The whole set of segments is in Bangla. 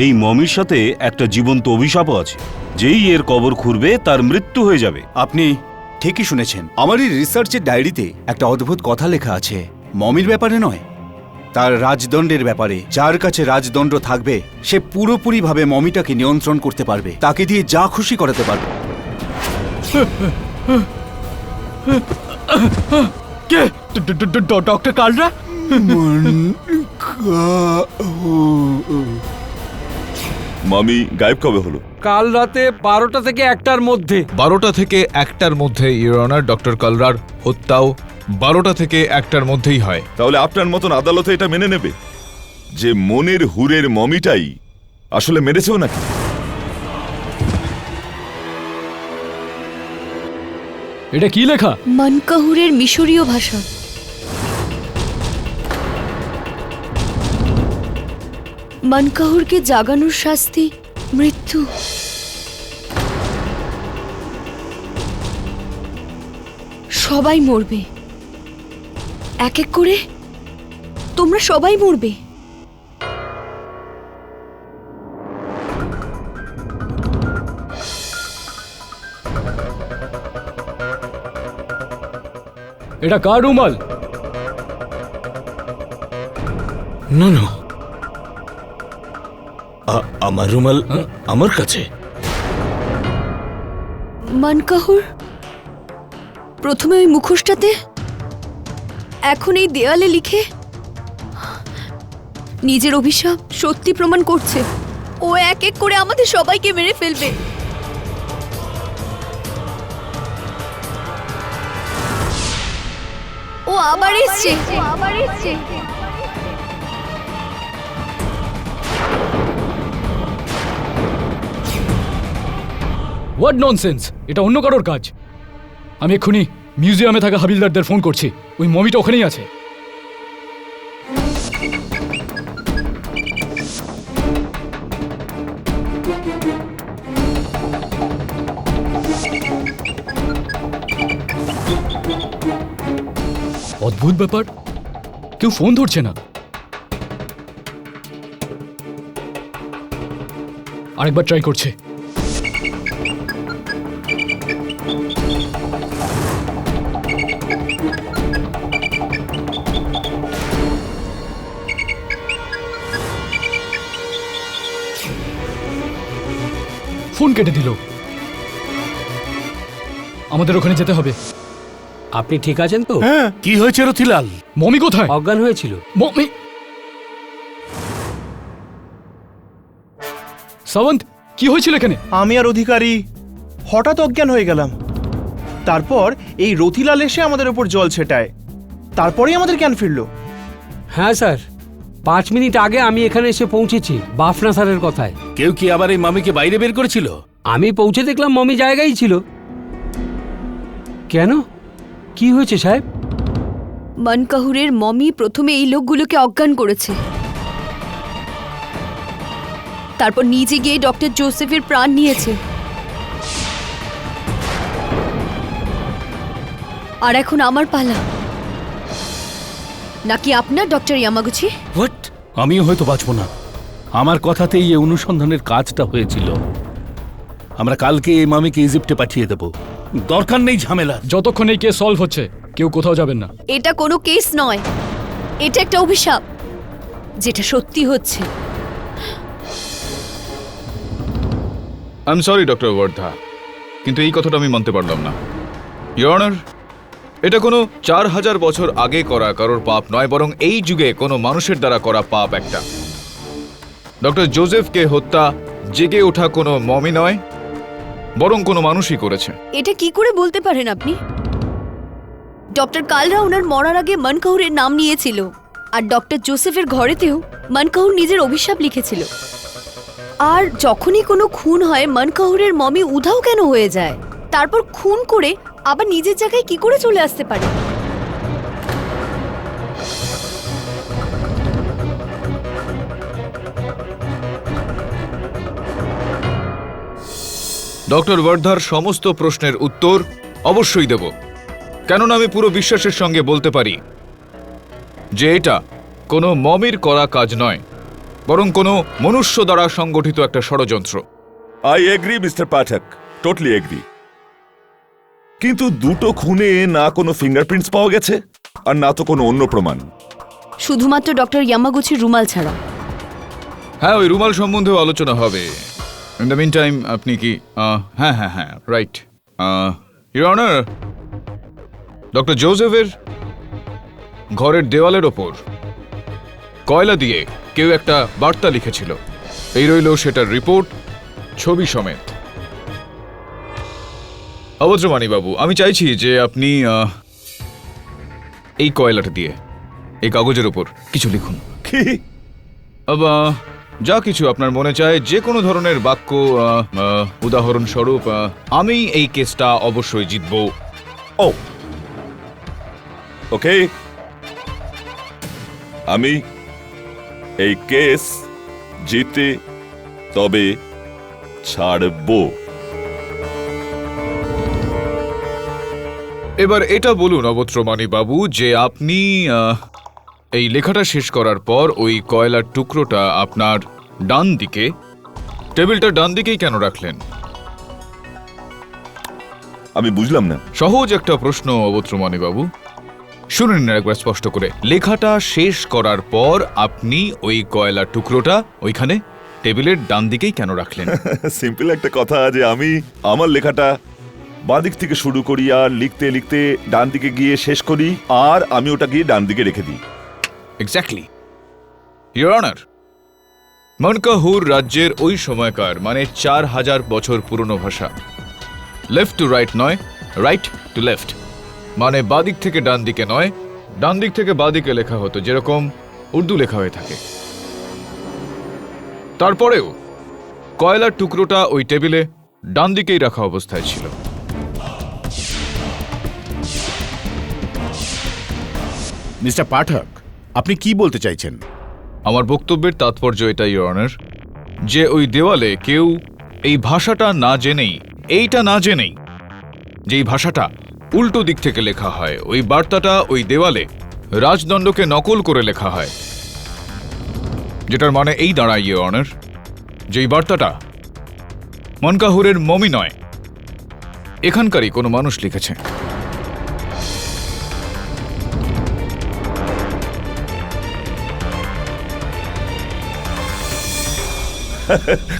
এই মমির সাথে একটা জীবন্ত অভিশাপও আছে। যেই এর কবর খুঁড়বে তার মৃত্যু হয়ে যাবে। আপনি ঠিকই শুনেছেন। আমার এই রিসার্চের ডায়েরিতে একটা অদ্ভুত কথা লেখা আছে, মমির ব্যাপারে নয়, তার রাজদণ্ডের ব্যাপারে। যার কাছে রাজদণ্ড থাকবে সে পুরোপুরিভাবে মমিটাকে নিয়ন্ত্রণ করতে পারবে, তাকে দিয়ে যা খুশি করাতে পারবে। কে? ডক্টর কালরা? মামি গায়েব কবে হলো? কাল রাতে 12টা থেকে 1টার মধ্যে। 12টা থেকে 1টার মধ্যে ইওর অনার, ডক্টর কালরার হত্যাও 12টা থেকে 1টার মধ্যেই হয়। তাহলে আপনার মতন আদালতে এটা মেনে নেবে যে মনের হুরের মমিটাই আসলে মেরেছেও নাকি? এটা কি লেখা? মানকাহুরের মিশরীয় ভাষা। মানকাহুরকে জাগানোর শাস্তি মৃত্যু। সবাই মরবে এক এক করে, তোমরা সবাই মরবে। এটা কার রুমাল? না না, আমার রুমাল আমার কাছে। মানকাহুর প্রথমে ওই মুখোশটাতে, এখন এই দেয়ালে লিখে নিজের অভিশাপ সত্যি প্রমাণ করছে। ও এক এক করে আমাদের সবাইকে মেরে ফেলবে। ও আবার এসছে। What nonsense! এটা অন্য কারোর কাজ। আমি এক্ষুনি মিউজিয়ামে থাকা হাবিলদারদের ফোন করছি। ওই মমিটা ওখানেই আছে। অদ্ভুত ব্যাপার, কেউ ফোন ধরছে না। আরেকবার ট্রাই করছে। ফোন কেটে দিল। আমাদের ওখানে যেতে হবে। আপনি ঠিক আছেন তো? হ্যাঁ, কি হয়েছে রথিলাল? মমি কোথায়? অজ্ঞান হয়েছিল। মমি? সাবন্ত, কি হয়েছিল এখানে? আমি আর অধিকারী হঠাৎ অজ্ঞান হয়ে গেলাম। তারপর এই রথিলাল এসে আমাদের ওপর জল ছেটায়, তারপরেই আমাদের জ্ঞান ফিরল। হ্যাঁ স্যার, 5 মিনিট আগে আমি এখানে এসে পৌঁছেছি বাফনা স্যারের কথায়। কেউ কি আবার এই মামিকে বাইরে বের করেছিল? আমি পৌঁছে দেখলাম মমি জায়গায় ছিল। কেন, কি হয়েছে সাহেব? মানকাহুরের মমি প্রথমে এই লোকগুলোকে অজ্ঞান করেছে, তারপর নিজে গিয়ে ডক্টর জোসেফের প্রাণ নিয়েছে। আর এখন আমার পালা, নাকি আপনার ডক্টর ইয়ামাগুচি? হোয়াট? আমিও হয়তো বাঁচব না। আমার কথাতেই এই অনুসন্ধানের কাজটা হয়েছিল। আমরা কালকে এই মামিকে ইজিপ্টে পাঠিয়ে দেব। দরকার নেই ঝামেলা। যতক্ষণ এই কেস সলভ হচ্ছে কেউ কোথাও যাবেন না। এটা কোনো কেস নয়, এটা একটা অভিশাপ, যেটা সত্যি হচ্ছে। I am sorry doctor Wardha, কিন্তু এই কথাটা আমি মানতে পারলাম না। ইওর অনার, এটা কোনো 4000 বছর আগে করা কারোর পাপ নয়, বরং এই যুগে কোনো মানুষের দ্বারা করা পাপ একটা। ডক্টর জোসেফকে হত্যা জেগে ওঠা কোনো মমি নয়, বরং কোনো মানুষই করেছে। এটা কি করে বলতে পারেন আপনি? ডক্টর কালরা ওনার মরার আগে মানকাহুরের নাম নিয়েছিল, আর ডক্টর জোসেফের ঘরেতেও মানকাহুর নিজের অভিশাপ লিখেছিল। আর যখনই কোনো খুন হয় মানকাহুরের মমি উধাও কেন হয়ে যায়? তারপর খুন করে আবার নিজের জায়গায় কি করে চলে আসতে পারে? ডক্টর ওয়ার্ধার সমস্ত প্রশ্নের উত্তর অবশ্যই দেব, কেননা আমি পুরো বিশ্বাসের সঙ্গে বলতে পারি যে এটা কোনো মমির করা কাজ নয়, বরং কোনো মনুষ্য দ্বারা সংগঠিত একটা ষড়যন্ত্র। I agree mister Pathak, totally agri. কিন্তু দুটো খুনে না কোনো ফিঙ্গারপ্রিন্টস পাওয়া গেছে আর না তো কোনো অন্য প্রমাণ। শুধুমাত্র ডক্টর ইয়ামাগুচির রুমাল ছাড়া। হ্যাঁ, ওই রুমাল সম্বন্ধেও আলোচনা হবে। ইন দ্য মিন টাইম আপনি কি হ্যাঁ হ্যাঁ হ্যাঁ রাইট, ইউর অনার, ডক্টর জোসেফের ঘরের দেওয়ালের ওপর কয়লা দিয়ে কেউ একটা বার্তা লিখেছিল। এই রইল সেটার রিপোর্ট, ছবি সমেত। অবজ্রমানী বাবু, আমি চাইছি যে আপনি এই কয়লাটা দিয়ে এই কাগজের উপর কিছু লিখুন। কি? যা কিছু আপনার মনে চায়, যে কোনো ধরনের বাক্য। উদাহরণস্বরূপ, আমি এই কেসটা অবশ্যই জিতবো। ও ওকে, আমি এই কেস জিতে তবে ছাড়বো। এবার এটা বলুন অবত্রমানী বাবু যে আপনি এই লেখাটা শেষ করার পর ওই কয়লার টুকরোটা আপনার ডান দিকে, টেবিলটা ডান দিকেই কেন রাখলেন? আমি বুঝলাম না। সহজ একটা প্রশ্ন অবত্রমানী বাবু, শুনুন না একবার স্পষ্ট করে। লেখাটা শেষ করার পর আপনি ওই কয়লার টুকরোটা ওইখানে টেবিলের ডান দিকেই কেন রাখলেন? সিম্পল একটা কথা যে আমি আমার লেখাটা বাঁদিক থেকে শুরু করি আর লিখতে লিখতে ডান দিকে গিয়ে শেষ করি, আর আমি ওটা গিয়ে ডান দিকে রেখে দিই। এক্স্যাক্টলি ইওর অনার, মনকাহুর রাজ্যের ওই সময়কার মানে 4000 বছর পুরনো ভাষা। লেফট টু রাইট নয়, রাইট টু লেফট, মানে বাদিক থেকে ডান দিকে নয়, ডান দিক থেকে বাদিকে লেখা হতো, যেরকম উর্দু লেখা হয়ে থাকে। তারপরেও কয়লার টুকরোটা ওই টেবিলে ডান দিকেই রাখা অবস্থায় ছিল। মিস্টার পাঠক, আপনি কি বলতে চাইছেন? আমার বক্তব্যের তাৎপর্য এটাই ইওর অনার, যে ওই দেওয়ালে কেউ এই ভাষাটা না জেনেই, এইটা না জেনেই যে এই ভাষাটা উল্টো দিক থেকে লেখা হয়, ওই বার্তাটা ওই দেওয়ালে রাজদণ্ডকে নকল করে লেখা হয়, যেটার মানে এই দাঁড়ায় ইওর অনার যে এই বার্তাটা মনকাহুরের মমি নয়, এখানকারই কোনো মানুষ লিখেছে।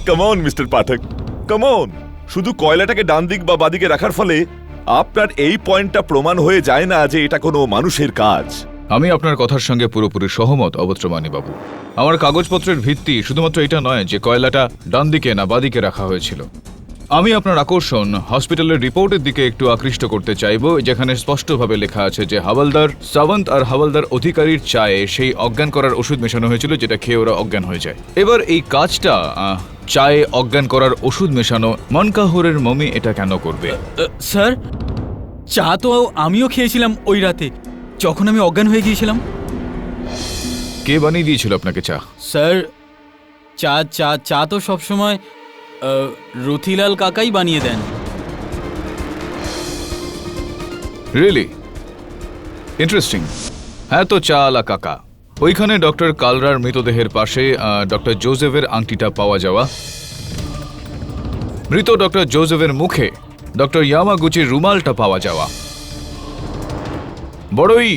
Come on mister Pathak, come on. শুধু কয়লাটাকে ডান দিক বা বাদিকে রাখার ফলে আপনার এই পয়েন্টটা প্রমাণ হয়ে যায় না যে এটা কোনো মানুষের কাজ। আমি আপনার কথার সঙ্গে পুরোপুরি সহমত অবত্রমানী বাবু। আমার কাগজপত্রের ভিত্তি শুধুমাত্র এটা নয় যে কয়লাটা ডান দিকে না বাদিকে রাখা হয়েছিল। আমি আপনার আকর্ষণ হসপিটালের রিপোর্টের দিকে একটু আকৃষ্ট করতে চাইব, যেখানে স্পষ্টভাবে লেখা আছে যে হাওলদার সাবন্ত আর হাওলদার অধিকারীর চায়ে সেই অজ্ঞান করার ওষুধ মেশানো হয়েছিল, যেটা খেয়ে ওরা অজ্ঞান হয়ে যায়। এবার এই কাজটা চায়ে অজ্ঞান করার ওষুধ মেশানো মনকাহুরের মমি এটা কেন করবে? স্যার, চা তো আমিও খেয়েছিলাম ওই রাতে যখন আমি অজ্ঞান হয়ে গিয়েছিলাম। কে বানিয়ে দিয়েছিল আপনাকে চা? স্যার, চা চা চা তো সবসময় রথিলাল কাকাই বানিয়ে দেন। Really interesting. হ্যাঁ, তো চা আলা কাকা। ওইখানে ডক্টর কালরার মৃতদেহের পাশে ডক্টর জোসেফের আংটিটা পাওয়া যাওয়া, মৃত ডক্টর জোসেফের মুখে ডক্টর ইয়ামাগুচির রুমালটা পাওয়া যাওয়া, বড়ই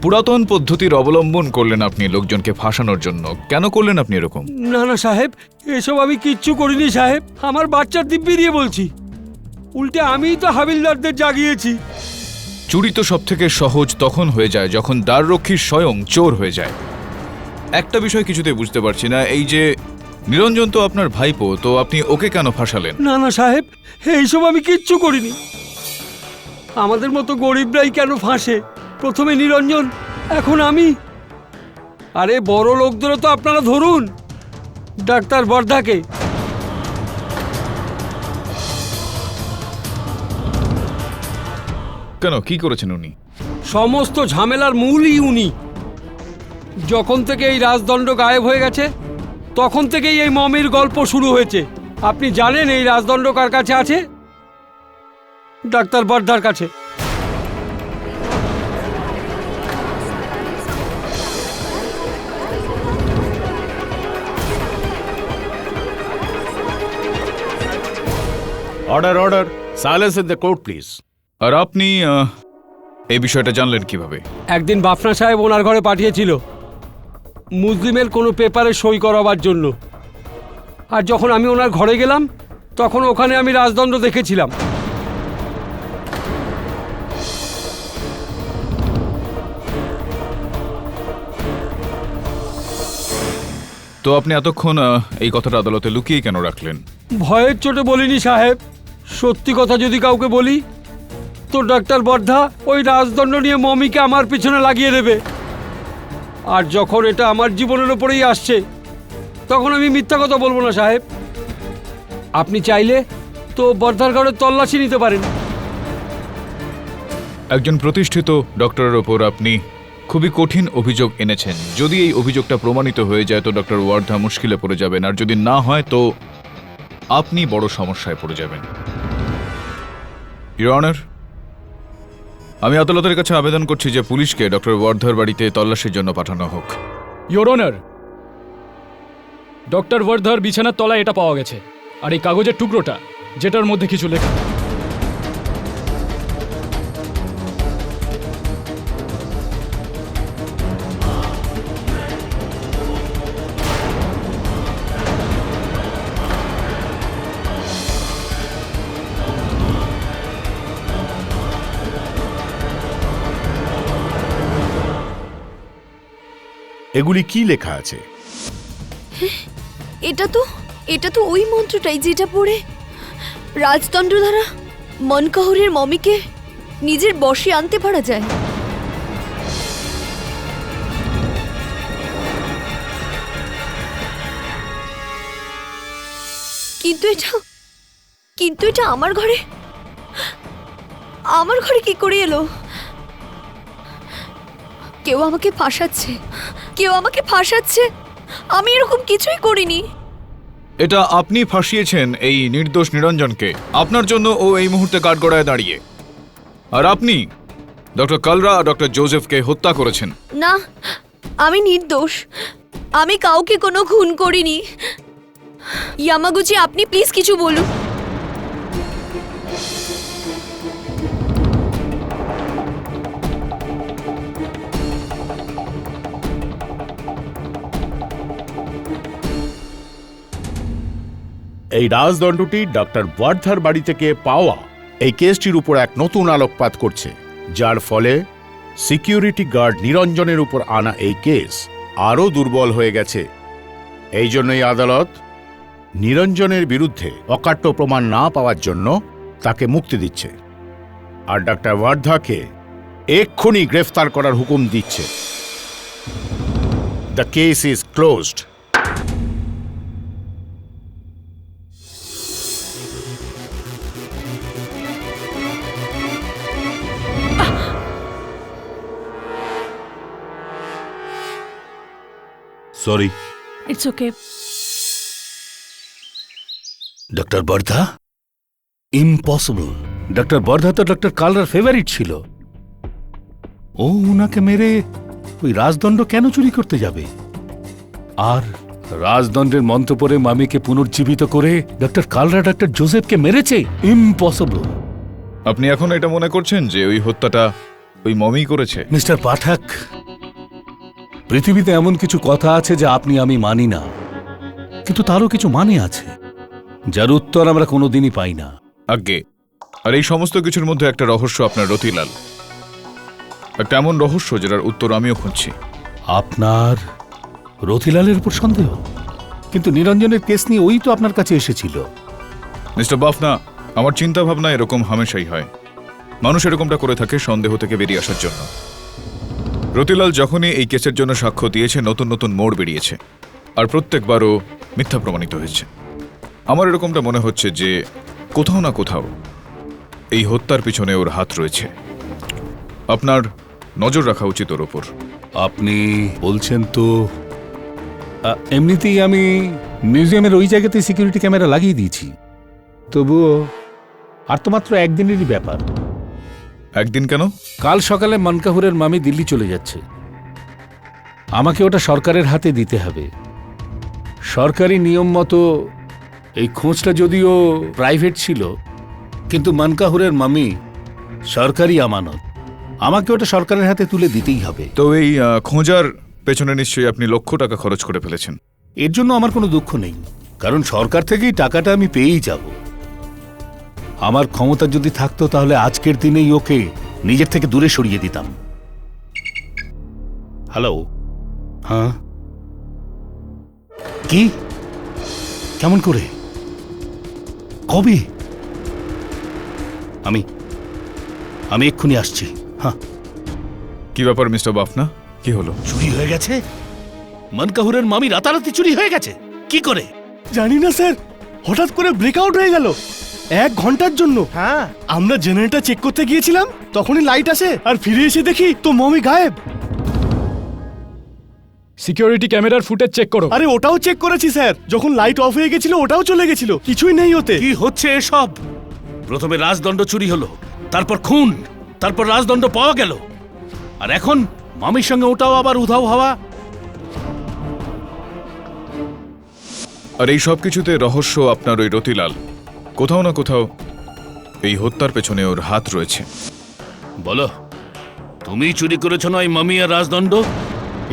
পুরাতন পদ্ধতির অবলম্বন করলেন আপনি লোকজনকে ফাঁসানোর জন্য। কেন করলেন আপনি এরকম? না না সাহেব, এসব আমি কিচ্ছু করিনি সাহেব। আমার বাচ্চার দিব্যি দিয়ে বলছি, উল্টে আমিই তো হাবিলদারদের জাগিয়েছি। চুরি তো সব থেকে সহজ তখন হয়ে যায় যখন দ্বাররক্ষী স্বয়ং চোর হয়ে যায়। একটা বিষয় কিছুতে বুঝতে পারছি না, এই যে নিরঞ্জন তো আপনার ভাইপো, তো আপনি ওকে কেন ফাঁসালেন? না না সাহেব, এইসব আমি কিচ্ছু করিনি। আমাদের মতো গরিবরাই কেন ফাঁসে? প্রথমে নিরঞ্জন, এখন আমি। আরে বড় লোকদেরও তো আপনারা ধরুন, ডাক্তার বর্ধাকে। কেন, কি করেছেন উনি? সমস্ত ঝামেলার মূলই উনি। যখন থেকে এই রাজদণ্ড গায়েব হয়ে গেছে তখন থেকেই এই মমির গল্প শুরু হয়েছে। আপনি জানেন এই রাজদণ্ড কার কাছে আছে? ডাক্তার বর্ধার কাছে। Order order, silence in the court please. আর আপনি এই বিষয়টা জানলেন কিভাবে? একদিন বাফনা সাহেব ওনার ঘরে পাঠিয়েছিল মুসলিমের কোনো পেপারে সই করাবার জন্য। আর যখন আমি ওনার ঘরে গেলাম তখন ওখানে আমি রাজদণ্ড দেখেছিলাম। তো আপনি এতক্ষণ এই কথাটা আদালতে লুকিয়ে কেন রাখলেন? ভয়ের চোটে বলিনি সাহেব। সত্যি কথা যদি কাউকে বলি তো ডাক্তার বর্ধা ওই রাজদণ্ড নিয়ে মমিকে আমার পিছনে লাগিয়ে দেবে। আর যখন এটা আমার জীবনের ওপরেই আসছে তখন আমি মিথ্যা কথা বলবো না সাহেব। আপনি চাইলে তো বর্ধার ঘরে তল্লাশি নিতে পারেন। একজন প্রতিষ্ঠিত ডক্টরের ওপর আপনি খুবই কঠিন অভিযোগ এনেছেন। যদি এই অভিযোগটা প্রমাণিত হয়ে যায় তো ডক্টর ওয়ার্ধা মুশকিলে পড়ে যাবেন, আর যদি না হয় তো আপনি বড় সমস্যায় পড়ে যাবেন। ইওর অনার, আমি আদালতের কাছে আবেদন করছি যে পুলিশকে ডক্টর ওয়ার্ধার বাড়িতে তল্লাশির জন্য পাঠানো হোক। ইয়োর অনার, ডক্টর ওয়ার্ধার বিছানার তলায় এটা পাওয়া গেছে, আর এই কাগজের টুকরোটা যেটার মধ্যে কিছু লেখা। এগুলি কি লেখা আছে? এটা তো ওই মন্ত্রটাই যেটা পড়ে রাজদণ্ড দ্বারা মনকাহুরের মমিকে নিজের বশে আনতে পারা যায়। কিন্তু এটা আমার ঘরে কি করে এলো? কেউ আমাকে ফাঁসাচ্ছে। আমি এরকম কিছুই করিনি। এটা আপনি ফাঁসিয়েছেন এই নির্দোষ নিরঞ্জনকে। আপনার জন্য ও এই মুহূর্তে কাঠগড়ায় দাঁড়িয়ে, আর আপনি ডক্টর কালরা আর ডক্টর জোসেফকে হত্যা করেছেন। না, আমি নির্দোষ। আমি কাউকে কোনো খুন করিনি। ইয়ামাগুচি, আপনি প্লিজ কিছু বলুন। এই রাজদণ্ডটি ডক্টর ওয়ার্ধার বাড়ি থেকে পাওয়া এই কেসটির উপর এক নতুন আলোকপাত করছে, যার ফলে সিকিউরিটি গার্ড নিরঞ্জনের উপর আনা এই কেস আরও দুর্বল হয়ে গেছে। এই জন্যই আদালত নিরঞ্জনের বিরুদ্ধে অকাট্য প্রমাণ না পাওয়ার জন্য তাকে মুক্তি দিচ্ছে, আর ডক্টর ওয়ার্ধাকে এক্ষুনি গ্রেফতার করার হুকুম দিচ্ছে। The case is closed. Sorry. It's okay. Doctor Wardha? Impossible. Doctor Wardha তো ডক্টর কালরার ফেভারিট ছিল। ও উনাকে মেরে ওই রাজদণ্ড কেন চুরি করতে যাবে? আর রাজদণ্ডের মন্ত্র পড়ে মামিকে পুনর্জীবিত করে ডক্টর কালরা ডক্টর জোসেফকে মেরেছে? ইম্পসিবল। আপনি এখন এটা মনে করছেন যে ওই হত্যাটা ওই মমি করেছে? মিস্টার পাঠক, পৃথিবীতে এমন কিছু কথা আছে যা আপনি আমি মানি না, কিন্তু তারও কিছু মানে আছে যার উত্তর আমরা কোনোদিনই পাই না। আজ্ঞে, আর এই সমস্ত কিছুর মধ্যে একটা রহস্য আপনার রতিলাল, একটা এমন রহস্য যেটার উত্তর আমিও খুঁজছি। আপনার রতিলালের উপর সন্দেহ? কিন্তু নিরঞ্জনের কেস নিয়ে ওই তো আপনার কাছে এসেছিল। মিস্টার বাফনা, আমার চিন্তা ভাবনা এরকম হামেশাই হয়। মানুষ এরকমটা করে থাকে সন্দেহ থেকে বেরিয়ে আসার জন্য। রতিলাল যখনই এই কেসের জন্য সাক্ষ্য দিয়েছে নতুন নতুন মোড় বেরিয়েছে, আর প্রত্যেকবারও মিথ্যা প্রমাণিত হয়েছে। আমার এরকমটা মনে হচ্ছে যে কোথাও না কোথাও এই হত্যার পিছনে ওর হাত রয়েছে। আপনার নজর রাখা উচিত ওর ওপর। আপনি বলছেন তো? এমনিতেই আমি মিউজিয়ামের ওই জায়গাতে সিকিউরিটি ক্যামেরা লাগিয়ে দিয়েছি, তবুও আর তো মাত্র একদিনেরই ব্যাপার। একদিন কেন? কাল সকালে মনকাহুরের মামি দিল্লি চলে যাচ্ছে। আমাকে ওটা সরকারের হাতে দিতে হবে। সরকারি নিয়ম মতো এই খোঁজটা যদিও প্রাইভেট ছিল, কিন্তু মানকাহুরের মামি সরকারি আমানত, আমাকে ওটা সরকারের হাতে তুলে দিতেই হবে। তো এই খোঁজার পেছনে নিশ্চয়ই আপনি লক্ষ টাকা খরচ করে ফেলেছেন। এর জন্য আমার কোনো দুঃখ নেই, কারণ সরকার থেকেই টাকাটা আমি পেয়েই যাব। আমার ক্ষমতা যদি থাকতো তাহলে আজকের দিনেই ওকে নিজের থেকে দূরে সরিয়ে দিতাম। হ্যালো, হ্যাঁ, কি, কেমন করে, কবে? আমি এক্ষুনি আসছি। হ্যাঁ, কি ব্যাপার মিস্টার বাফনা, কি হলো? চুরি হয়ে গেছে? মানকাহুরের মামি রাতারাতি চুরি হয়ে গেছে, কি করে? জানি না স্যার, হঠাৎ করে ব্রেকআউট হয়ে গেল 1 ঘন্টার জন্য। হ্যাঁ, আমরা জেনারেটর চেক করতে গিয়েছিলাম, তখনই লাইট আসে, আর ফিরে এসে দেখি তো মমি গায়েব। সিকিউরিটি ক্যামেরার ফুটেজ চেক করো। আরে ওটাও চেক করেছি স্যার, যখন লাইট অফ হয়ে গেছিল ওটাও চলে গেছিল, কিছুই নেই ওতে। কি হচ্ছে এসব? প্রথমে রাজদণ্ড চুরি হলো, তারপর খুন, তারপর রাজদণ্ড পাওয়া গেল, আর এখন মামির সঙ্গে ওটাও আবার উধাও হওয়া। আর এই সব কিছুতে রহস্য আপনার ওই রতিলাল। কোথাও না কোথাও এই হত্যার পেছনে ওর হাত রয়েছে। বলো, তুমি চুরি করেছো না এই মামি আর রাজদণ্ড?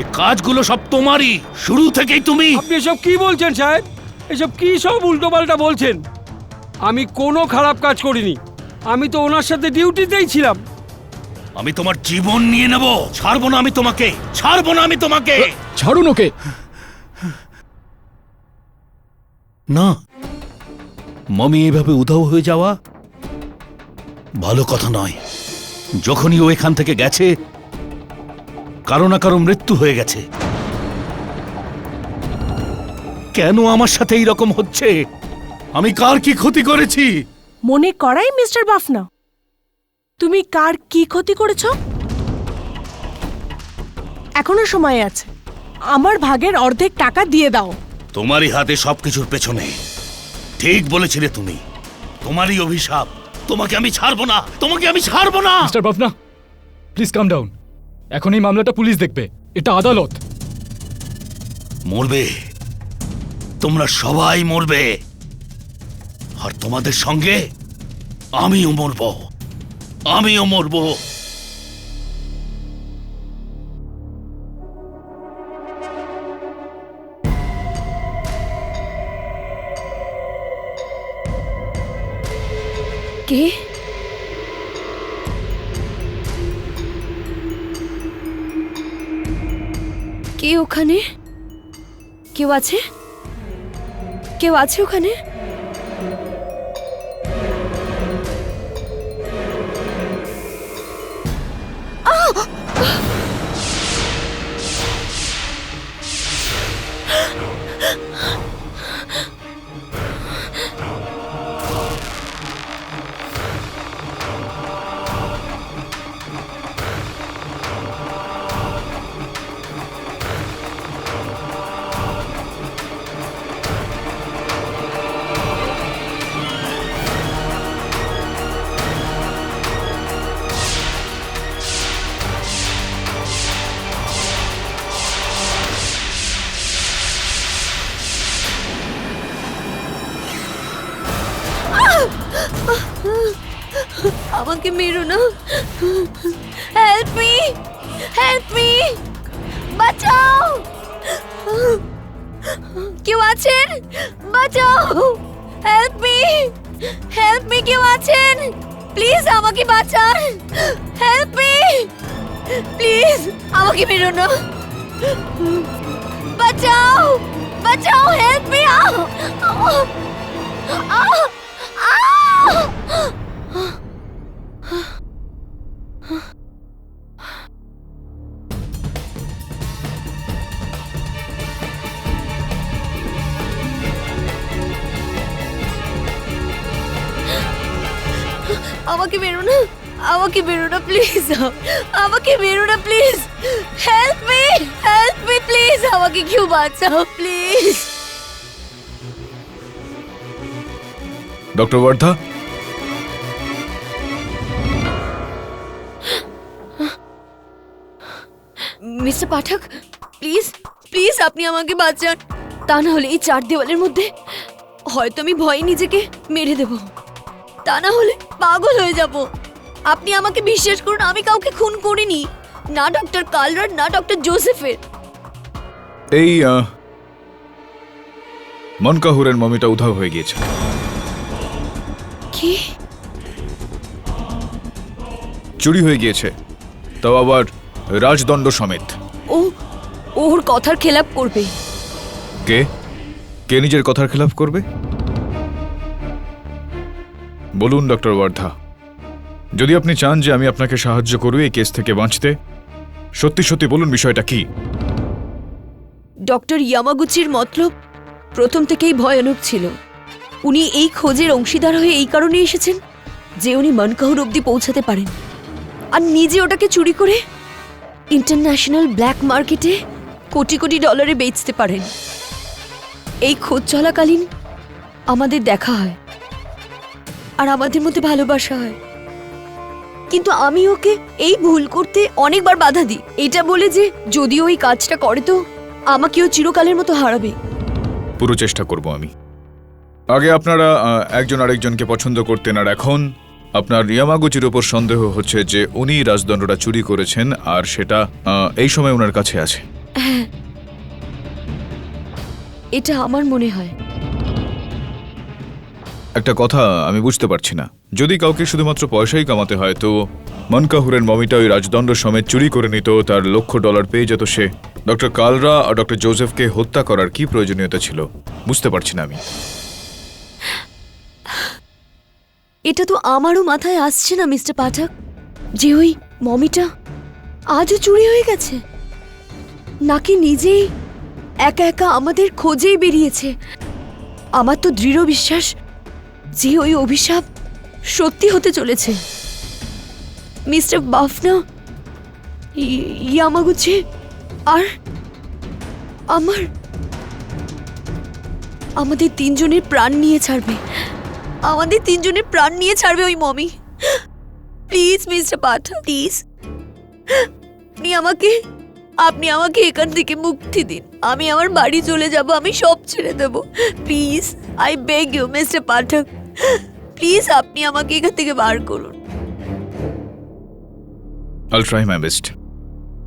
এই কাজগুলো সব তোমারই, শুরু থেকেই তুমি। আপনি এসব কি বলছেন সাহেব? এসব কি সব উল্টোপাল্টা বলছেন? আমি কোনো খারাপ কাজ করিনি, আমি তো ওনার সাথে ডিউটিতেই ছিলাম। আমি তোমার জীবন নিয়ে নেব, ছাড়বো না আমি তোমাকে, ছাড়বো না আমি তোমাকে। ছাড়ুন ওকে। না, মামি এভাবে উধাও হয়ে যাওয়া ভালো কথা নয়। যখনই ও এখান থেকে গেছে, কারো না কারো মৃত্যু হয়ে গেছে। কেন আমার সাথে এইরকম হচ্ছে? আমি কার কি ক্ষতি করেছি? মনে করাই মিস্টার বাফনা, তুমি কার কি ক্ষতি করেছ? এখনো সময় আছে, আমার ভাগের অর্ধেক টাকা দিয়ে দাও। তোমারই হাতে সবকিছুর পেছনে। ঠিক বলেছিলে তুমি, তোমারই অভিশাপ। তোমাকে আমি ছাড়বো না, তোমাকে আমি ছাড়বো না। Mister Bafna, please calm down. এখন এই মামলাটা পুলিশ দেখবে, এটা আদালত। মরবে, তোমরা সবাই মরবে, আর তোমাদের সঙ্গে আমিও মরব, আমিও মরব। কে? কে ওখানে? কেউ আছে? কেউ আছে ওখানে? আমাকে মেরো না, হেল্প মি, হেল্প মি, বাঁচাও, কেউ আছেন? বাঁচাও, হেল্প মি, হেল্প মি, কেউ আছেন? প্লিজ আমাকে বাঁচান, হেল্প মি, প্লিজ আমাকে মেরো না, বাঁচাও, বাঁচাও, হেল্প মি। আমাকে বেরো না, আমাকে বেরো না প্লিজ, আমাকে বেরো না প্লিজ, হেল্প মি প্লিজ, আমাকে কেউ বাঁচাও please. Doctor Wardha, mister Pathak, please please আপনি আমাকে বাঁচান, তা না হলে এই 4 দেওয়ালের মধ্যে হয়তো আমি ভয়ে নিজেকে মেরে দেব। তা না হলে পাগল হয়ে যাব। আপনি আমাকে বিশ্বাস করুন, আমি কাউকে খুন করিনি, না ডক্টর কালরার না ডক্টর জোসেফের। এই মনকাহুরের মমিটা উধাও হয়ে গিয়েছে। কি? চুরি হয়ে গিয়েছে, তাও আবার রাজদণ্ড সমেত। ও ওর কথার খেলাপ করবে। কে কে নিজের কথার খেলাফ করবে? বলুন ডক্টর ওয়ার্ধা, যদি আপনি চান যে আমি আপনাকে সাহায্য করব এই কেস থেকে বাঁচতে, সত্যি সত্যি বলুন বিষয়টা কি। ডক্টর ইয়ামাগুচির মতলব প্রথম থেকেই ভয়ানক ছিল। উনি এই খোঁজের অংশীদার হয়ে এই কারণে এসেছেন যে উনি মনকাহুর অবধি পৌঁছাতে পারেন আর নিজে ওটাকে চুরি করে ইন্টারন্যাশনাল ব্ল্যাক মার্কেটে কোটি কোটি ডলারে বেচতে পারেন। এই খোঁজ চলাকালীন আমাদের দেখা হয় আর আমাদের মধ্যে ভালোবাসা হয়, কিন্তু আমি ওকে এই ভুল করতে অনেকবার বাধা দিই, এটা বলে যে যদি ওই কাজটা করে তো আমাকেও চিরকালের মতো হারাবে। পুরো চেষ্টা করব আমি। আগে আপনারা একজন আরেকজনকে পছন্দ করতেন, আর এখন আপনার ইয়ামাগুচির ওপর সন্দেহ হচ্ছে যে উনি রাজদণ্ডটা চুরি করেছেন আর সেটা এই সময় ওনার কাছে আছে। হ্যাঁ, এটা আমার মনে হয়। একটা কথা আমি বুঝতে পারছি না, যদি কাউকে শুধুমাত্র পয়সাই কামাতে হয় তো মনকাহুরের মমিটা ওই রাজদণ্ড সমেত চুরি করে নিত, তার $1,00,000 পেয়ে যেত সে। ডক্টর কালরা আর ডক্টর জোসেফকে হত্যা করার কি প্রয়োজনীয়তা ছিল বুঝতে পারছি না আমি। এটা তো আমারও মাথায় আসছে না মিস্টার পাঠক, যে ওই মমিটা আজও চুরি হয়ে গেছে, নাকি নিজেই একা একা আমাদের খোঁজেই বেরিয়েছে। আমার তো দৃঢ় বিশ্বাস যে ওই অভিশাপ সত্যি হতে চলেছে। মিস্টার বাফনা, ইয়ামাগুচি আর আমাদের তিনজনের প্রাণ নিয়ে ছাড়বে, আমাদের তিনজনের প্রাণ নিয়ে ছাড়বে ওই mummy. Please mister Pathak, please আপনি আমাকে এখান থেকে মুক্তি দিন। আমি আমার বাড়ি চলে যাব, আমি সব ছেড়ে দেব। Please, I beg you mister Pathak, please আপনি আমাকে এখান থেকে বার করুন। I'll try my best.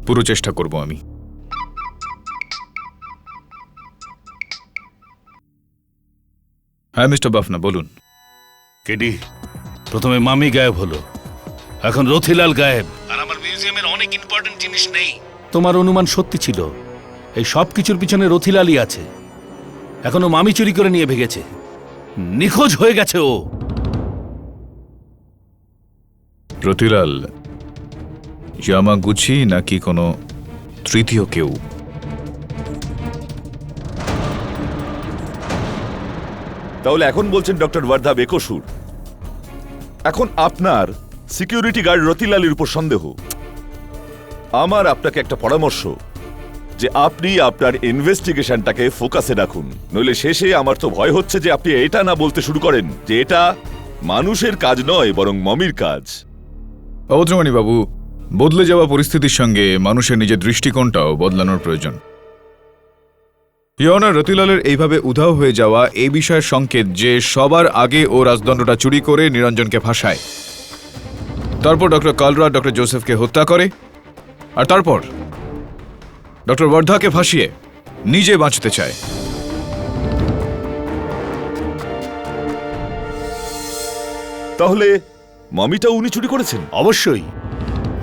পুরো চেষ্টা করব আমি। হ্যাঁ মিস্টার বাফনা, বলুন। কেডি, প্রথমে মামি গায়েব হলো, এখন রথিলাল গায়েব, আর আমার মিউজিয়ামের অনেক ইম্পর্টেন্ট জিনিস নেই। তোমার অনুমান সত্যি ছিল, এই সব কিছুর পিছনে রথিলালই আছে। এখনো মামি চুরি করে নিয়ে ভেগেছে, নিখোঁজ হয়ে গেছে ও। রতিলাল, ইয়ামাগুচি নাকি কোনো তৃতীয় কেউ? তাহলে এখন বলছেন ডক্টর ওয়ার্ধা বেকসুর। এখন আপনার সিকিউরিটি গার্ড রতিলালের উপর সন্দেহ। আমার আপনাকে একটা পরামর্শ যে আপনি আপনার ইনভেস্টিগেশনটাকে ফোকাসে রাখুন, নইলে শেষে আমার তো ভয় হচ্ছে যে আপনি এটা না বলতে শুরু করেন যে এটা মানুষের কাজ নয় বরং মমির কাজ। অবদ্রমণি বাবু, বদলে যাওয়া পরিস্থিতির সঙ্গে মানুষের নিজের দৃষ্টিকোণটাও বদলানোর প্রয়োজন। ইয়নার রতিলালের এইভাবে উধাও হয়ে যাওয়া এই বিষয়ের সংকেত যে সবার আগে ও রাজদণ্ডটা চুরি করে নিরঞ্জনকে ফাঁসায়, তারপর ডক্টর কালরা ডক্টর জোসেফকে হত্যা করে, আর তারপর ডক্টর ওয়ার্ধাকে ফাঁসিয়ে নিজে বাঁচতে চায়। তাহলে মমিটা উনি চুরি করেছেন? অবশ্যই,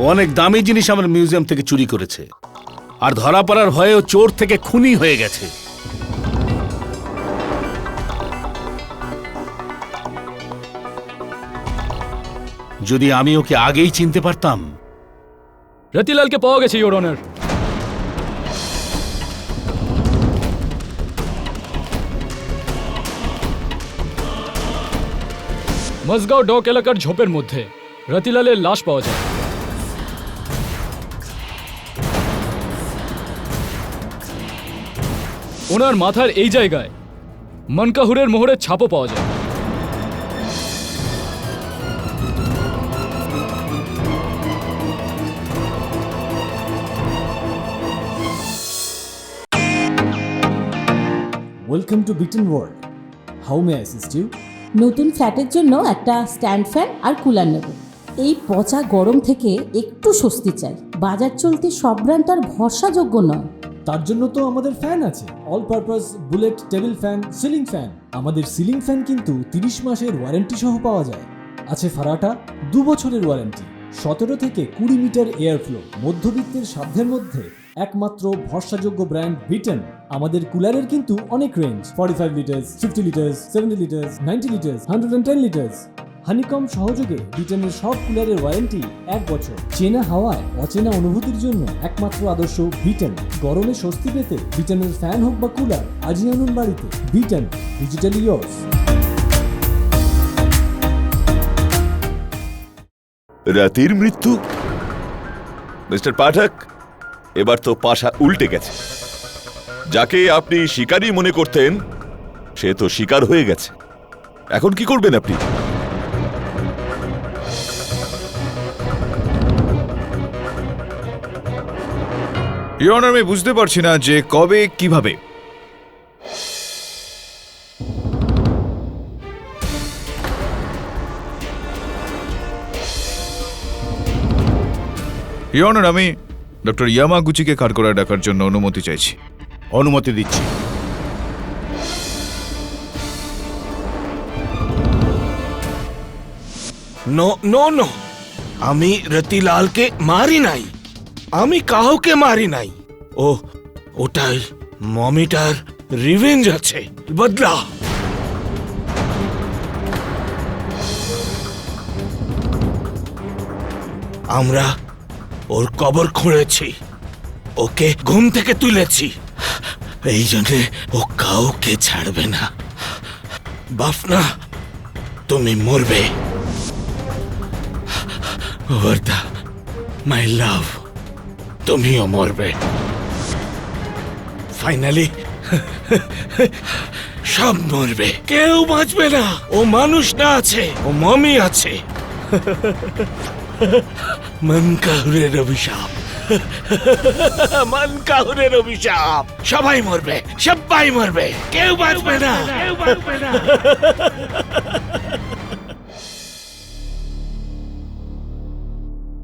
ও অনেক দামি জিনিস আমার মিউজিয়াম থেকে চুরি করেছে, আর ধরা পড়ার ভয়ে ও চোর থেকে খুনি হয়ে গেছে। যদি আমি ওকে আগেই চিনতে পারতাম। রতিলালকে পাওয়া গেছে ইওর অনার। মজগাঁও ডক এলাকার ঝোপের মধ্যে রতিলালের লাশ পাওয়া যায়। ওনার মাথার এই জায়গায় মনকাহুরের মোহরের ছাপও পাওয়া যায়। Welcome to Beaten World. How may I assist you? নতুন ফ্ল্যাটের জন্য একটা স্ট্যান্ড ফ্যান আর কুলার নেব। এই পচা গরম থেকে একটু স্বস্তি চাই। বাজার চলতে সব ব্র্যান্ড আর ভরসাযোগ্য নয়। তার জন্য তো আমাদের ফ্যান আছে, all purpose bullet table fan, ceiling fan. আমাদের সিলিং ফ্যান কিন্তু 30 মাসের ওয়ারেন্টি সহ পাওয়া যায়। আছে ফারাটা 2 বছরের ওয়ারেন্টি, 17 থেকে 20 মিটার এয়ার ফ্লো, মধ্যবিত্তের সাধ্যের মধ্যে একমাত্র ভরসাযোগ্য ব্র্যান্ড বিটেন। আমাদের কুলারের কিন্তু অনেক range, 45 litres, 50 litres, 70 litres, 90 litres, 110 litres. Honeycomb সহযোগে বিটেনের সব কুলারের ওয়ারেন্টি 1 বছর। চেনা হাওয়ায় অচেনা অনুভূতির জন্য একমাত্র আদর্শ বিটেন। গরমে স্বস্তি পেতে বিটেনের ফ্যান হোক বা কুলার, আজই আনুন বাড়িতে। Beaten, digitally yours. রাতের মৃত্যু? মিস্টার পাঠক, এবার তো পাশা উল্টে গেছে। যাকে আপনি শিকারী মনে করতেন সে তো শিকার হয়ে গেছে। এখন কি করবেন আপনি? ইওর অনার, আমি বুঝতে পারছি না যে কবে কিভাবে। ইওর অনার, আমি ডক্টর ইয়ামাগুচিকে কাঠগড়ায় ডাকার জন্য অনুমতি চাইছি। অনুমতি দিচ্ছি। নো নো নো, আমি রতিলালকে মারি নাই, আমি কাউকে মারি নাই। ওটাই মমিটার রিভেঞ্জ আছে, বদলা। আমরা ওর কবর খুঁড়েছি, ওকে ঘুম থেকে তুলেছি, এই জন্যে ও কাউকে ছাড়বে না। বাফনা, তুমি মরবে। বর্ধা, মাই লাভ, তুমিও মরবে। ফাইনালি সব মরবে, কেউ বাঁচবে না। ও মানুষ না আছে, ও মমি আছে। মনকাহুরের অভিশাপ, মনকাহুরের অভিশাপ। সবাই মরবে, সবাই মরবে, কেউ বাঁচবে না, কেউ বাঁচবে না।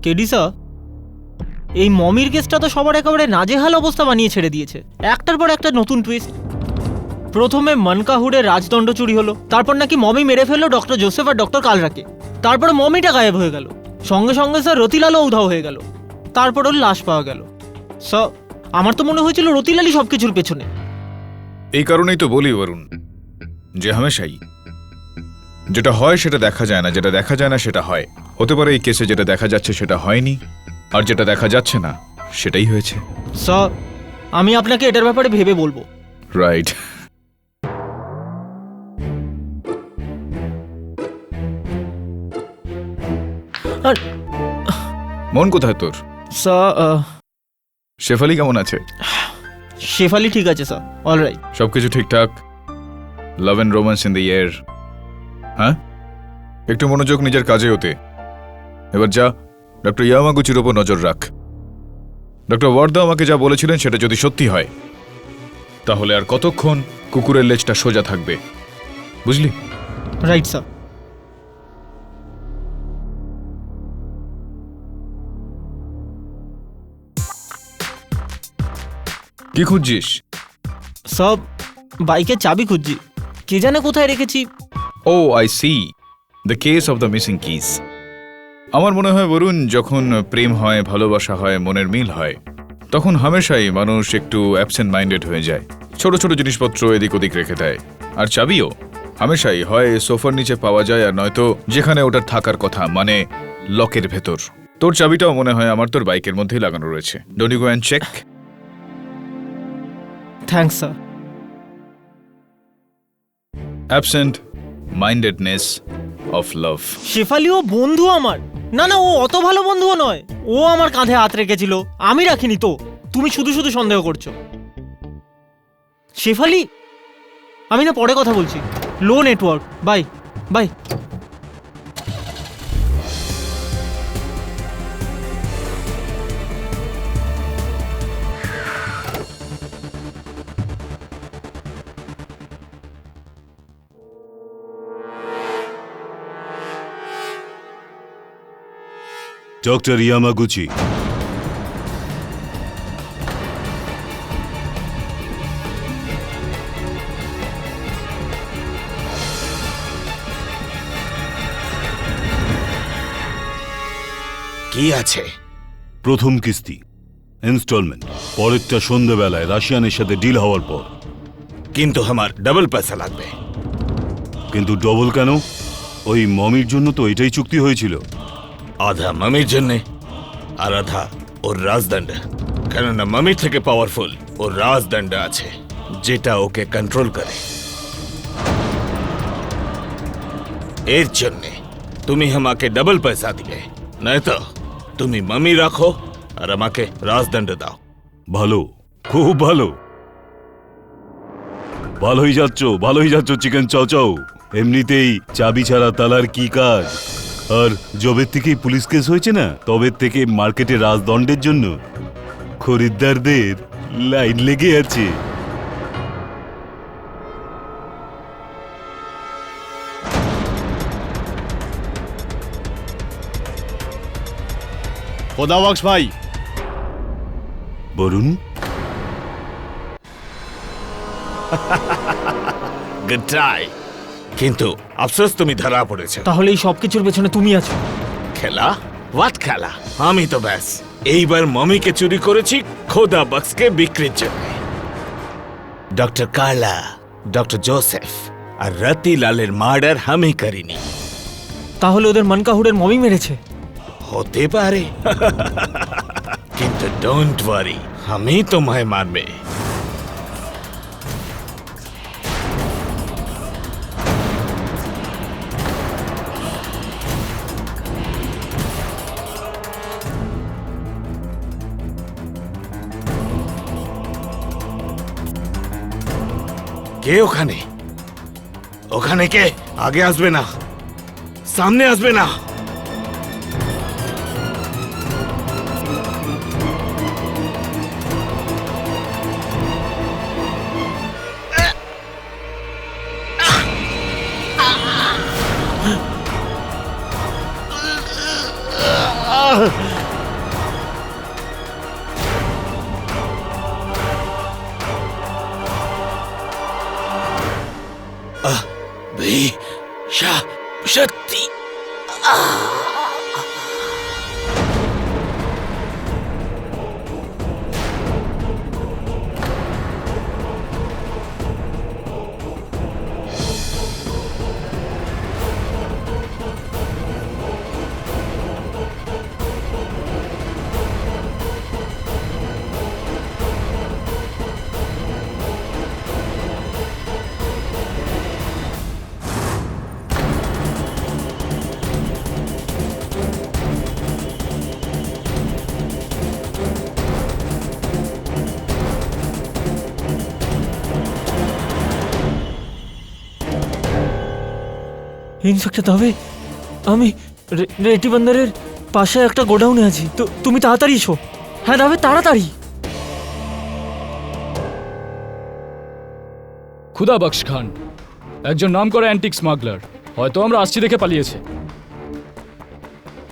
কেডি স্যার, এই মমির কেসটা তো সবার একেবারে নাজেহাল অবস্থা বানিয়ে ছেড়ে দিয়েছে। একটার পর একটা নতুন টুইস্ট। প্রথমে মনকাহুরের রাজদণ্ড চুরি হলো, তারপর নাকি মমি মেরে ফেললো ডক্টর জোসেফ আর ডক্টর কালরাকে, তারপরে মমিটা গায়েব হয়ে গেল, সঙ্গে সঙ্গে স্যার রতিলালও উধাও হয়ে গেল, তারপর ওর লাশ পাওয়া গেল। স্যার, আমার তো মনে হয়েছিল রতিলালই সবকিছুর পেছনে। এই কারণেই তো বলি বরুণ, যে হামেশাই যেটা হয় সেটা দেখা যায় না, যেটা দেখা যায় না সেটা হয়। হতে পারে এই কেসে যেটা দেখা যাচ্ছে সেটা হয়নি, আর যেটা দেখা যাচ্ছে না সেটাই হয়েছে। স্যার, আমি আপনাকে এটার ব্যাপারে ভেবে বলবো। রাইট। মন কোথায় তোর? স্যার, শেফালি কেমন আছে? শেফালি ঠিক আছে স্যার, অলরাইট। সবকিছু ঠিকঠাক? Love and romance in the air? হ্যাঁ, একটু মনোযোগ নিজের কাজে হতে। এবার যা ডক্টর ইয়ামাগুচির ওপর নজর রাখ। ডক্টর ওয়ার্দা আমাকে যা বলেছিলেন সেটা যদি সত্যি হয় তাহলে আর কতক্ষণ কুকুরের লেজটা সোজা থাকবে, বুঝলি? Right sir. কি খুঁজছিস? সব বাইকের চাবি খুঁজছি, কে জানে কোথায় রেখেছি। Oh I see, the case of the missing keys. আমার মনে হয় বরুণ, যখন প্রেম হয়, ভালোবাসা হয়, মনের মিল হয়, তখন হামেশাই মানুষ একটু অ্যাবসেন্ট মাইন্ডেড হয়ে যায়, ছোট ছোট জিনিসপত্র এদিক ওদিক রেখে দেয়। আর চাবিও হামেশাই হয় সোফার নিচে পাওয়া যায়, আর নয়তো যেখানে ওটার থাকার কথা, মানে লকের ভেতর। তোর চাবিটাও মনে হয় আমার তোর বাইকের মধ্যেই লাগানো রয়েছে। Don't you go and check? Thanks sir. Absent mindedness of love. Shefali ও বন্ধু আমার। না না, ও অত ভালো বন্ধুও নয়। ও আমার কাঁধে হাত রেখেছিল, আমি রাখিনি তো। তুমি শুধু শুধু সন্দেহ করছো। শেফালি, আমি না পরে কথা বলছি। Low network, bye bye. Doctor Yamaguchi. কি আছে? প্রথম কিস্তি, ইনস্টলমেন্ট, পরেরটা সন্ধ্যেবেলায় রাশিয়ানের সাথে ডিল হওয়ার পর। কিন্তু আমার ডাবল পয়সা লাগবে। কিন্তু ডবল কেন? ওই মমির জন্য তো এটাই চুক্তি হয়েছিল। আধা মামির জন্যে আর আধা ওর রাজদণ্ড। কেননা মামির থেকে পাওয়ারফুল ওর রাজদণ্ড আছে, যেটা ওকে কন্ট্রোল করে। এর জন্যে তুমি আমাকে ডাবল পয়সা দিবে, নয়তো তুমি মামি রাখো আর আমাকে রাজদণ্ড দাও। ভালো, খুব ভালো। ভালোই যাচ্ছ চিকেন চাও। এমনিতেই চাবি ছাড়া তালার কি কাজ? আর যবের থেকেই পুলিশ কেস হয়েছে না, তবে থেকে মার্কেটে রাজদণ্ডের জন্য খরিদ্দারদের লাইন লেগে আছে। খোদাবক্স ভাই। বরুণ, গুড ট্রাই, কিন্তু আফসোস তুমি ধরা পড়েছো। তাহলে এই সবকিছুর পেছনে তুমি আছো। খেলা? হোয়াট খেলা? আমি তো ব্যাস এইবার মমিকে চুরি করেছি খোদা বক্সকে বিক্রির জন্য। ডক্টর কার্লা, ডক্টর জোসেফ আর রতিলালের মার্ডার আমি করিনি। তাহলে ওদের মনকাহুরের মমি মেরেছে? হতে পারে, কিন্তু ডোন্ট ওয়ারি, আমি তোমায় মারবে। কে ওখানে? ওখানে কে? আগে আসবে না, সামনে আসবে না। শক্তি। ইন্সপেক্টর দাবে, আমি রেটি বন্দরের পাশে একটা গোডাউনে আছি, তো তুমি তাড়াতাড়ি এসো। হ্যাঁ দাবে, তাড়াতাড়ি। খুদাবক্স খান একজন নামকরা অ্যান্টিক স্মাগলার। হয়তো আমরা আসছি দেখে পালিয়েছে,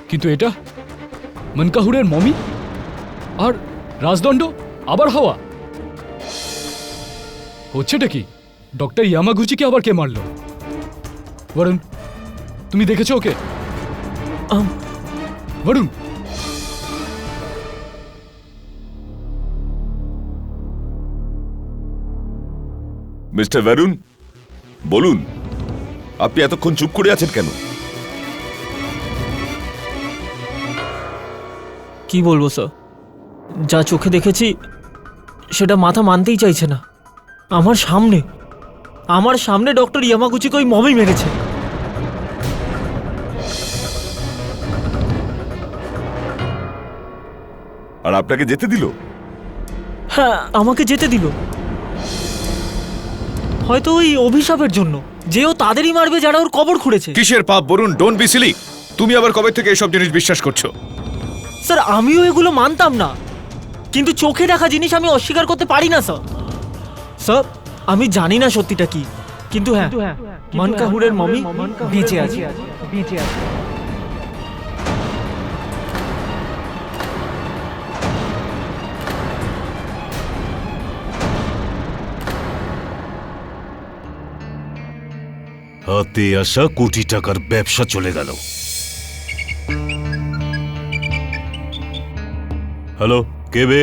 কিন্তু এটা মনকাহুরের মমি আর রাজদণ্ড আবার হওয়া। হচ্ছেটা কি? ডক্টর ইয়ামাগুচিকে আবার কে মারলো? বরুণ, তুমি দেখেছো ওকে? বরুণ, মিস্টার বরুণ, বলুন, আপনি এতক্ষণ চুপ করে আছেন কেন? কি বলবো স্যার, যা চোখে দেখেছি সেটা মাথা মানতেই চাইছে না। আমার সামনে ডক্টর ইয়ামাগুচিকে ওই মমি মেরেছে। আর আপনাকে যেতে দিল? হ্যাঁ, আমাকে যেতে দিল। হয়তো ওই অভিশাপের জন্য, যে ও তাদেরই মারবে যারা ওর কবর খুঁড়েছে। কিসের পাপ বরুণ? Don't be Seely. তুমি আবার কবে থেকে এসব জিনিস বিশ্বাস করছো? স্যার, আমিও এগুলো মানতাম না, কিন্তু চোখে দেখা জিনিস আমি অস্বীকার করতে পারি না স্যার। স্যার, আমি জানি না সত্যিটা কি, কিন্তু হ্যাঁ, মনকাহুরের মমি বেঁচে আছে। হাতে আসা কোটি টাকার ব্যবসা চলে গেল। হ্যালো, কে বে?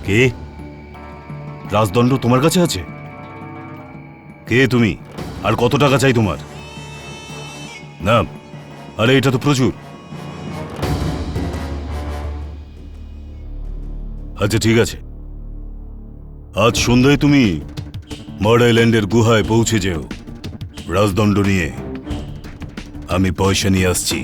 কে? রাজদণ্ড তোমার কাছে আছে? কে তুমি? আর কত টাকা চাই তোমার? না, আরে এটা তো প্রচুর। আচ্ছা ঠিক আছে, আজ সন্ধ্যায় তুমি মার্ড আইল্যান্ডের গুহায় পৌঁছে যেও রাজদণ্ড নিয়ে। আমি পয়সা নিয়ে আসছি।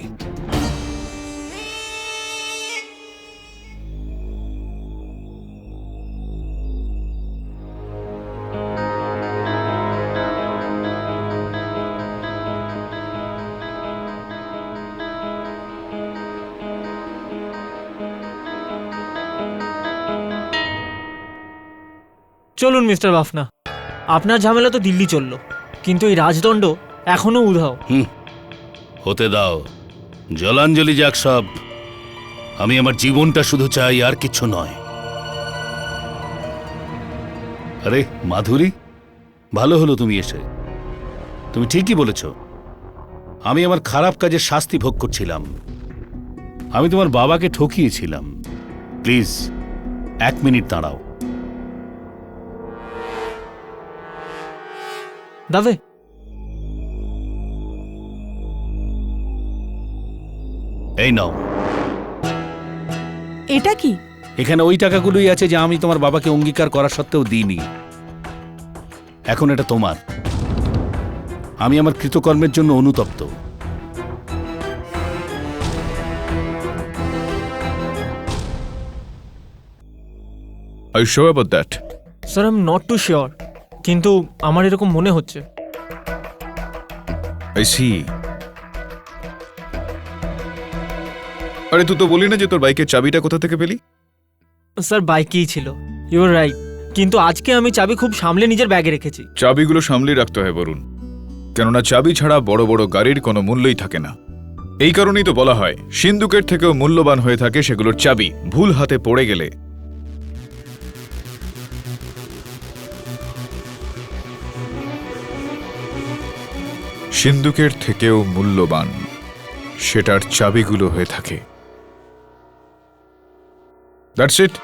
চলুন মিস্টার বাফনা, আপনার ঝামেলা তো দিল্লি চললো, কিন্তু এই রাজদণ্ড এখনো উধাও। হতে দাও, জলাঞ্জলি যাক সব। আমি আমার জীবনটা শুধু চাই, আর কিছু নয়। আরে মাধুরী, ভালো হলো তুমি এসে। তুমি ঠিকই বলেছ, আমি আমার খারাপ কাজের শাস্তি ভোগ করছিলাম। আমি তোমার বাবাকে ঠকিয়েছিলাম। প্লিজ 1 মিনিট দাঁড়াও। দাদে, এই নাও। এটা কি? এখানে ওই টাকাগুলোই আছে যা আমি তোমার বাবাকে অঙ্গীকার করা সত্ত্বেও দিইনি। এখন এটা তোমার। আমি আমার কৃতকর্মের জন্য অনুতপ্ত। Are you sure about that? Sir, I am not too sure, কিন্তু আমার এরকম মনে হচ্ছে। I see. আরে তুই তো বলি না যে তোর বাইকের চাবিটা কোথা থেকে পেলি? স্যার, বাইকেই ছিল। ইউ আর রাইট, কিন্তু আজকে আমি চাবি খুব সামলে নিজের ব্যাগে রেখেছি। চাবিগুলো সামলে রাখতে হয় বরুণ, কেননা চাবি ছাড়া বড় বড় গাড়ির কোনো মূল্যই থাকে না। এই কারণেই তো বলা হয় সিন্ধুকের থেকেও মূল্যবান হয়ে থাকে সেগুলোর চাবি। ভুল হাতে পড়ে গেলে সিন্ধুকের থেকেও মূল্যবান সেটার চাবিগুলো হয়ে থাকে। That's it,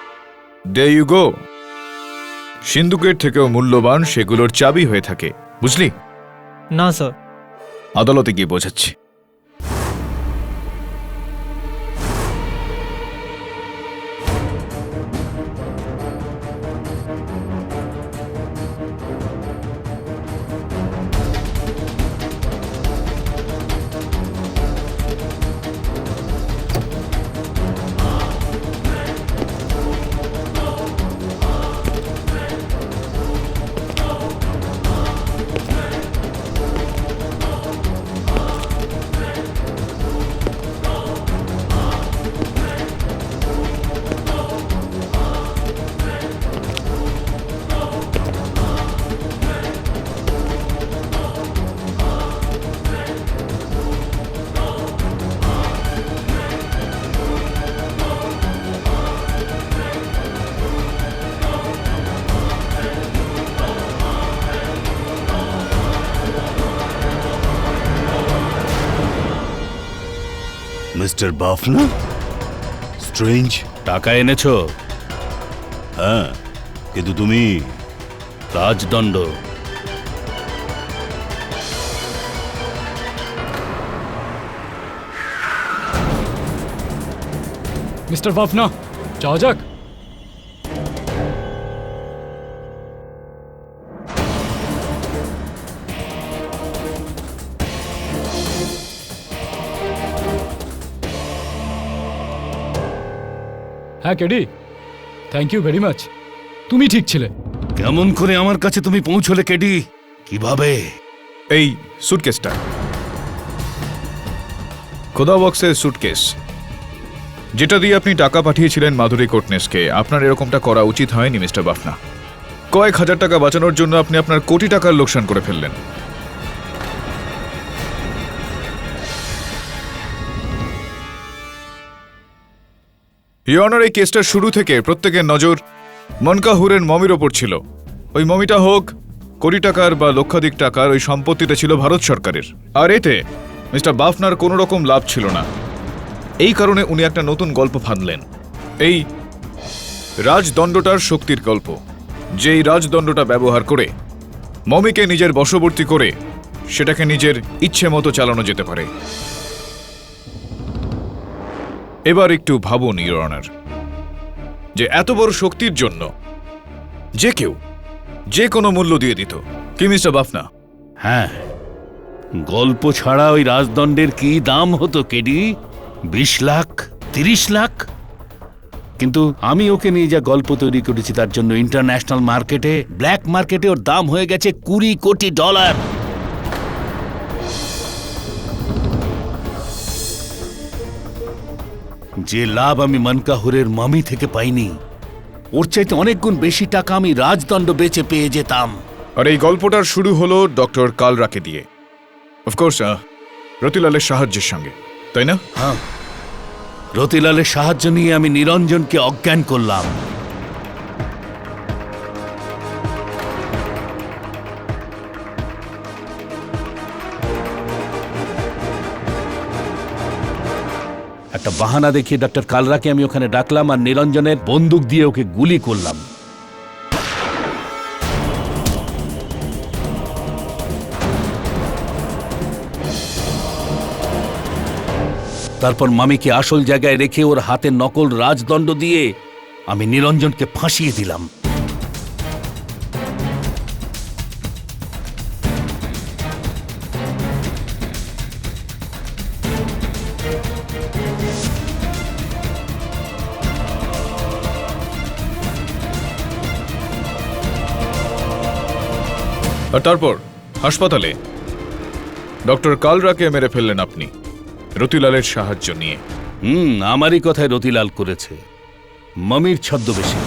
there you go. সিন্ধুকের থেকেও মূল্যবান সেগুলোর চাবি হয়ে থাকে, বুঝলি? না স্যার। আদালতে গিয়ে বোঝাচ্ছি। Mister Bafna, strange. টাকা এনেছো? হ্যাঁ, কিন্তু তুমি রাজদণ্ড। মিস্টার বাফনা, যাওয়া যাক। হ্যাঁ KD, thank you very much. তুমি ঠিক ছিলে। কেমন করে আমার কাছে তুমি পৌঁছলে কেডি? কিভাবে? এই সুটকেসটা, খোদা বক্সের সুটকেস, যেটা দিয়ে আপনি টাকা পাঠিয়েছিলেন মাধুরী কোটনেসকে। আপনার এরকমটা করা উচিত হয়নি মিস্টার বাফনা। কয়েক হাজার টাকা বাঁচানোর জন্য আপনি আপনার কোটি টাকার লোকসান করে ফেললেন। ইয়নার এই কেসটার শুরু থেকে প্রত্যেকের নজর মনকাহুরের মমির ওপর ছিল। ওই মমিটা হোক কোটি টাকার বা লক্ষাধিক টাকার ওই সম্পত্তিটা ছিল ভারত সরকারের, আর এতে মিস্টার বাফনার কোনো রকম লাভ ছিল না। এই কারণে উনি একটা নতুন গল্প ফাঁদলেন, এই রাজদণ্ডটার শক্তির গল্প, যেই রাজদণ্ডটা ব্যবহার করে মমিকে নিজের বশবর্তী করে সেটাকে নিজের ইচ্ছে মতো চালানো যেতে পারে। এবার একটু ভাবুন ইওর অনার, যে এত বড় শক্তির জন্য যে কেউ যে কোনো মূল্য দিয়ে দিত, কি মিস্টার বাফনা? হ্যাঁ, গল্প ছাড়া ওই রাজদণ্ডের কি দাম হতো কেডি? 20 লাখ, 30 লাখ। কিন্তু আমি ওকে নিয়ে যা গল্প তৈরি করেছি তার জন্য ইন্টারন্যাশনাল মার্কেটে, ব্ল্যাক মার্কেটে ওর দাম হয়ে গেছে $20 কোটি। যে লাভ আমি মনকাহুরের মামি থেকে পাইনি, ওর চাইতে অনেক গুণ বেশি টাকা আমি রাজদণ্ড বেচে পেয়ে যেতাম। আর এই গল্পটার শুরু হলো ডক্টর কালরাকে দিয়ে, অফকোর্স রতিলালের সাহায্যের সঙ্গে, তাই না? হ্যাঁ, রতিলালের সাহায্য নিয়ে আমি নিরঞ্জনকে অজ্ঞান করলাম। একটা বাহানা দেখিয়ে ডক্টর কালরাকে আমি ওখানে ডাকলাম আর নিরঞ্জনের বন্দুক দিয়ে ওকে গুলি করলাম। তারপর মামিকে আসল জায়গায় রেখে ওর হাতে নকল রাজদণ্ড দিয়ে আমি নিরঞ্জনকে ফাঁসিয়ে দিলাম। আর তারপর হাসপাতালে ডক্টর কালরাকে মেরে ফেললেন আপনি রতিলালের সাহায্য নিয়ে। আমারই কথায় রতিলাল করেছে, মমির ছদ্মবেশে।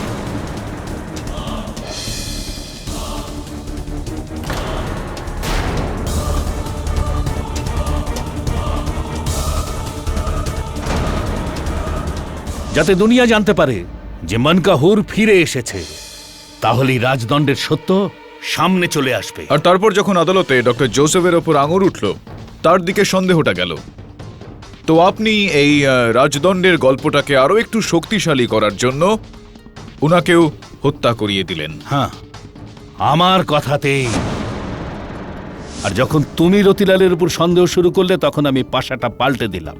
যাতে দুনিয়া জানতে পারে যে মনকাহুর ফিরে এসেছে, তাহলেই রাজদণ্ডের সত্য সামনে চলে আসবে। আর তারপর যখন আদালতে ডক্টর জোসেফের ওপর আঙুর উঠল, তার দিকে সন্দেহটা গেল, তো আপনি এই রাজদণ্ডের গল্পটাকে আরো একটু শক্তিশালী করার জন্য উনাকেও হত্যা করিয়ে দিলেন। হ্যাঁ, আমার কথাতেই। আর যখন তুমি রতিলালের উপর সন্দেহ শুরু করলে, তখন আমি পাশাটা পাল্টে দিলাম।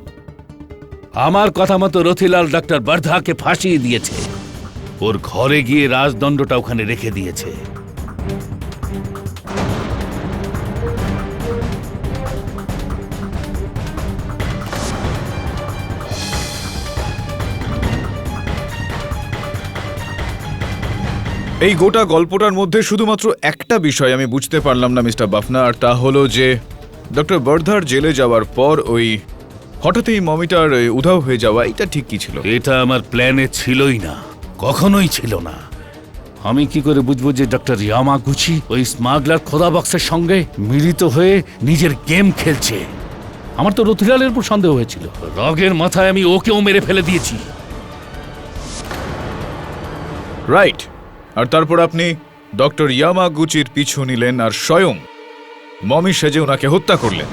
আমার কথা মতো রতিলাল ডক্টর বর্ধাকে ফাঁসিয়ে দিয়েছে, ওর ঘরে গিয়ে রাজদণ্ডটা ওখানে রেখে দিয়েছে। এই গোটা গল্পটার মধ্যে শুধুমাত্র একটা বিষয় আমি বুঝতে পারলাম না মিস্টার বাফনা, আর তা হলো যে ডক্টর বর্ধার জেলে যাওয়ার পর ওই হঠাৎই মমিটার উধাও হয়ে যাওয়া, এটা ঠিক কি ছিল? এটা আমার প্ল্যানে ছিলই না, কখনোই ছিল না। আমি কি করে বুঝবো যে ডক্টর ইয়ামাগুচি ওই স্মাগলার খোদা বক্সের সঙ্গে মিলিত হয়ে নিজের গেম খেলছে? আমার তো রতিলালের উপর সন্দেহ হয়েছিল, রগের মাথায় আমি ওকেও মেরে ফেলে দিয়েছি। রাইট। আর তারপর আপনি ডক্টর ইয়ামাগুচির পিছু নিলেন আর স্বয়ং মমি সেজে ওনাকে হত্যা করলেন।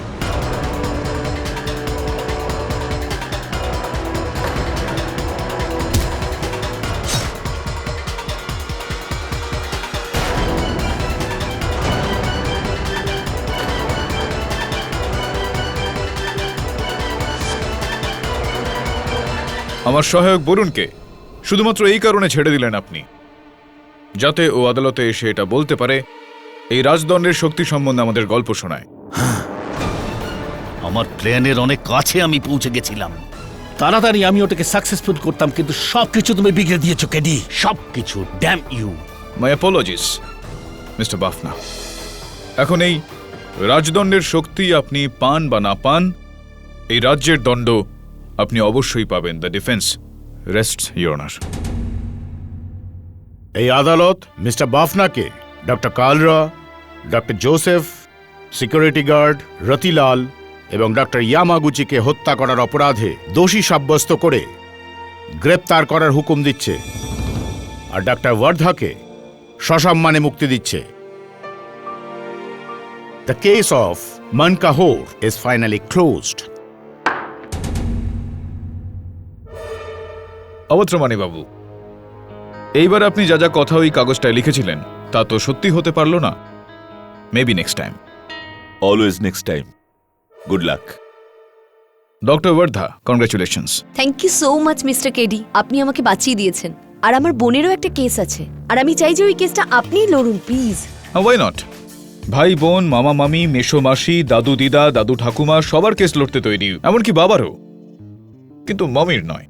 আমার সহায়ক বরুণকে শুধুমাত্র এই কারণে ছেড়ে দিলেন আপনি, যাতে ও আদালতে এসে এটা বলতে পারে এই রাজদণ্ডের শক্তি সম্বন্ধে আমাদের গল্প শোনায়। আমার প্ল্যানের অনেক কাছে আমি পৌঁছে গেছিলাম। তাড়াতাড়ি আমি ওটাকে সাকসেসফুল করতাম, কিন্তু সবকিছু তুমি বিগড়ে দিয়েছো কেডি, সবকিছু। Damn you. My apologies mister Bafna. এখন এই রাজদণ্ডের শক্তি আপনি পান বা না পান, এই রাজ্যের দণ্ড আপনি অবশ্যই পাবেন। The defence rests your honour. এই আদালত মিস্টার বাফনাকে, doctor Kalra, doctor Joseph, security guard Ratilal এবং ডক্টর ইয়ামাগুচিকে হত্যা করার অপরাধে দোষী সাব্যস্ত করে গ্রেপ্তার করার হুকুম দিচ্ছে, আর ডক্টর ওয়ার্ধাকে সসম্মানে মুক্তি দিচ্ছে। The case of Mankahor is finally closed. অবত্রমানী বাবু, এইবার আপনি যা যা কথা ওই কাগজটায় লিখেছিলেন তা তো সত্যি হতে পারলো না। Maybe next time. Always next time. Good luck. Doctor Wardha, congratulations. Thank you so much mister KD, আপনি আমাকে বাঁচিয়ে দিয়েছেন। আর আমার বোনেরও একটা কেস আছে, আর আমি চাই যে ওই কেসটা আপনিই লড়ুন প্লিজ। Why not? ভাই বোন, মামা মামি, মেশো মাসি, দাদু দিদা, দাদু ঠাকুমা সবার কেস লড়তে তৈরি, এমনকি বাবারও, কিন্তু মমির নয়।